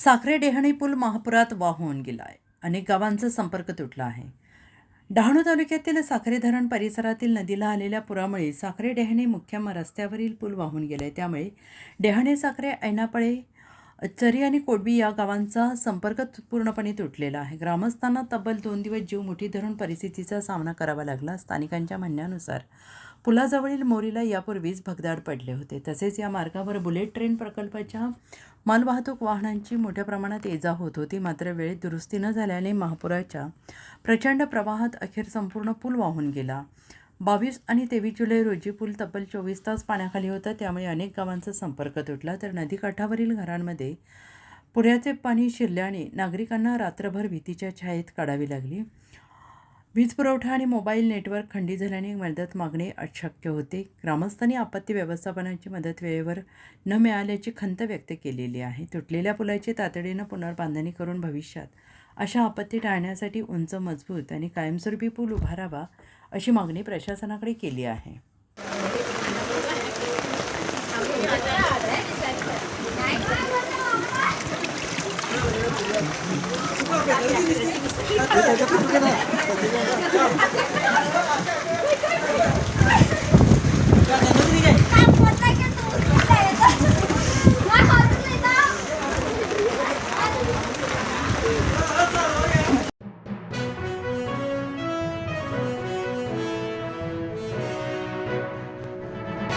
साखरे डेहणे पूल महापुरात वाहून गेला आहे. अनेक गावांचा संपर्क तुटला आहे. डहाणू तालुक्यातील साखरे धरण परिसरातील नदीला आलेल्या पुरामुळे साखरे डेहणे मुख्य रस्त्यावरील पूल वाहून गेले. त्यामुळे डेहणे साखरे ऐनापळे चरी आणि कोडबी या गावांचा संपर्क पूर्णपणे तुटलेला आहे. ग्रामस्थांना तब्बल 2 दिवस जीव मुठीत धरून परिस्थितीचा सामना करावा लागला. स्थानिकांच्या म्हणण्यानुसार पुलाजवळील मोरीला यापूर्वीच भगदाड पडले होते. तसेच या मार्गावर बुलेट ट्रेन प्रकल्पाच्या मालवाहतूक वाहनांची मोठ्या प्रमाणात ये-जा होत होती. मात्र वेळेत दुरुस्ती न झाल्याने महापुराच्या प्रचंड प्रवाहात अखेर संपूर्ण पूल वाहून गेला. 22 आणि 23 जुलै रोजी पूल तब्बल 24 तास पाण्याखाली होता. त्यामुळे अनेक गावांचा संपर्क तुटला. तर नदीकाठावरील घरांमध्ये पुराचे पाणी शिरल्याने नागरिकांना रात्रभर भीतीच्या छायेत काढावी लागली. वीज पुरवठा आणि मोबाईल नेटवर्क खंडित झाल्याने मदत मागणे अशक्य होते. ग्रामस्थांनी आपत्ती व्यवस्थापनाची मदत वेळेवर न मिळाल्याची खंत व्यक्त केलेली आहे. तुटलेल्या पुलाची तातडीनं पुनर्बांधणी करून भविष्यात अशा आपत्ती टाळण्यासाठी उंच, मजबूत आणि कायमस्वरूपी पूल उभारावा अशी मागणी प्रशासनाकडे केली आहे.